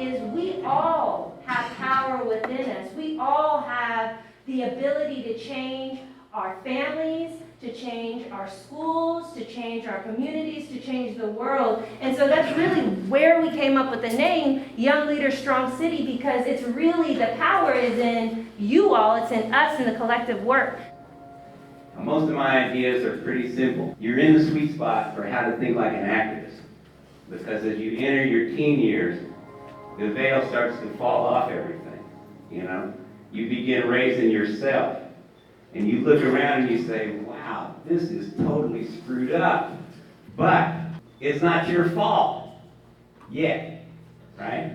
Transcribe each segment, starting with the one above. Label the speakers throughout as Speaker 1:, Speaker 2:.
Speaker 1: is we all have power within us. We all have the ability to change our families, to change our schools, to change our communities, to change the world. And so that's really where we came up with the name Young Leaders Strong City, because it's really the power is in you all, it's in us, in the collective work.
Speaker 2: Most of my ideas are pretty simple. You're in the sweet spot for how to think like an activist. Because as you enter your teen years, the veil starts to fall off everything, you know? You begin raising yourself. And you look around and you say, wow, this is totally screwed up. But it's not your fault yet, right?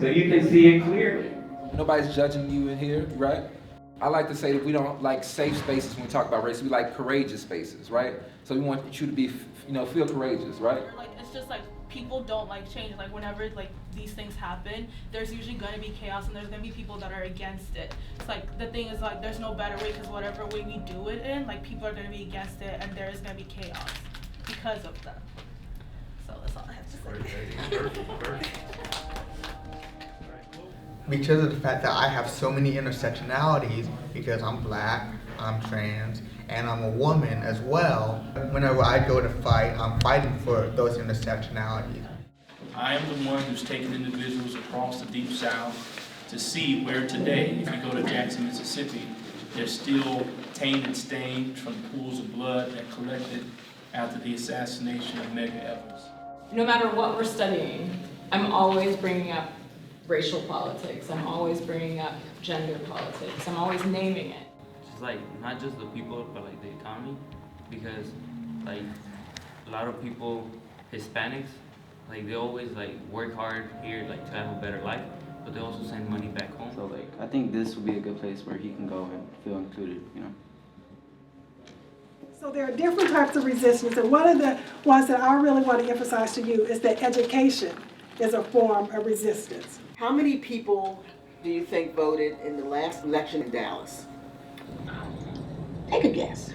Speaker 2: So you can see it clearly.
Speaker 3: Nobody's judging you in here, right? I like to say that we don't like safe spaces when we talk about race. We like courageous spaces, right? So we want you to be, feel courageous, right?
Speaker 4: Like, it's just like people don't like change. Like whenever like these things happen, there's usually gonna be chaos and there's gonna be people that are against it. It's like the thing is like there's no better way, because whatever way we do it in, like people are gonna be against it and there is gonna be chaos because of them. So that's all I have to say.
Speaker 5: Because of the fact that I have so many intersectionalities, because I'm black, I'm trans, and I'm a woman as well, whenever I go to fight, I'm fighting for those intersectionalities.
Speaker 6: I am the one who's taken individuals across the Deep South to see where today, if you go to Jackson, Mississippi, there's still tainted stains from pools of blood that collected after the assassination of Medgar Evers.
Speaker 7: No matter what we're studying, I'm always bringing up racial politics. I'm always bringing up gender politics. I'm always naming it.
Speaker 8: Just like, not just the people, but like the economy, because like a lot of people, Hispanics, like they always like work hard here like to have a better life, but they also send money back home.
Speaker 9: So like, I think this would be a good place where he can go and feel included,
Speaker 10: So there are different types of resistance, and one of the ones that I really want to emphasize to you is that education is a form of resistance.
Speaker 11: How many people do you think voted in the last election in Dallas? Take a guess.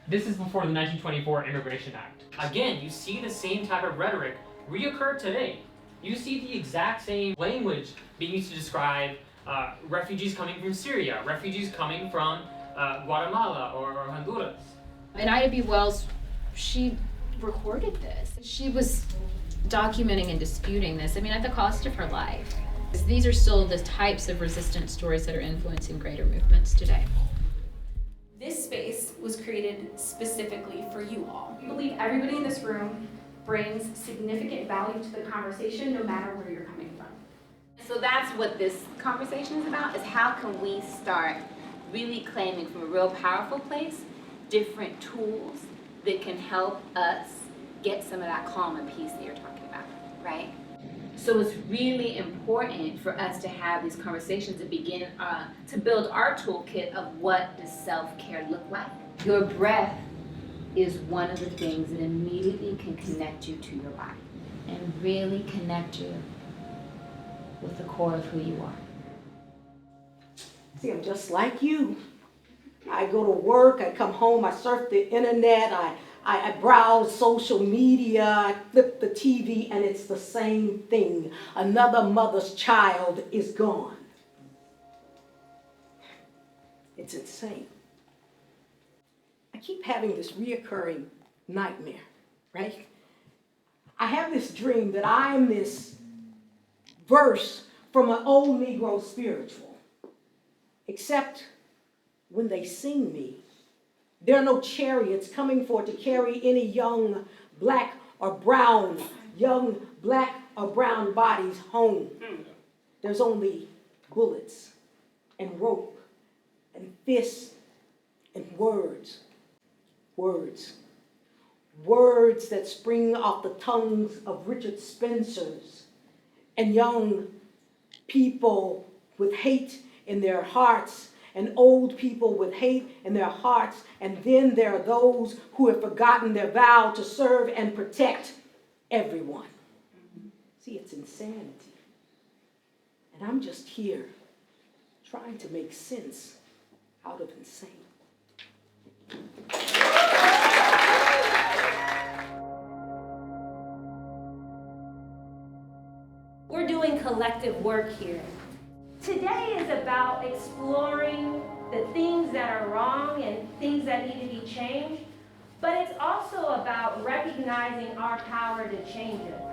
Speaker 12: This is before the 1924 Immigration Act. Again, you see the same type of rhetoric reoccur today. You see the exact same language being used to describe refugees coming from Syria, refugees coming from Guatemala or Honduras.
Speaker 13: And Ida B. Wells, she recorded this. She was documenting and disputing this, at the cost of her life. These are still the types of resistance stories that are influencing greater movements today.
Speaker 14: This space was created specifically for you all. We believe everybody in this room brings significant value to the conversation, no matter where you're coming from.
Speaker 15: So that's what this conversation is about, is how can we start really claiming from a real powerful place different tools that can help us get some of that calm and peace that you're talking about, right? So it's really important for us to have these conversations to begin to build our toolkit of what does self-care look like. Your breath is one of the things that immediately can connect you to your body and really connect you with the core of who you are.
Speaker 11: See, I'm just like you. I go to work, I come home, I surf the internet, I browse social media, I flip the TV, and it's the same thing. Another mother's child is gone. It's insane. I keep having this reoccurring nightmare, right? I have this dream that I am this verse from an old Negro spiritual, except when they sing me, there are no chariots coming for to carry any young black or brown bodies home. There's only bullets and rope and fists and words. Words that spring off the tongues of Richard Spencer's and young people with hate in their hearts and old people with hate in their hearts, and then there are those who have forgotten their vow to serve and protect everyone. See, it's insanity. And I'm just here trying to make sense out of insane.
Speaker 1: collective work here. Today is about exploring the things that are wrong and things that need to be changed, but it's also about recognizing our power to change it.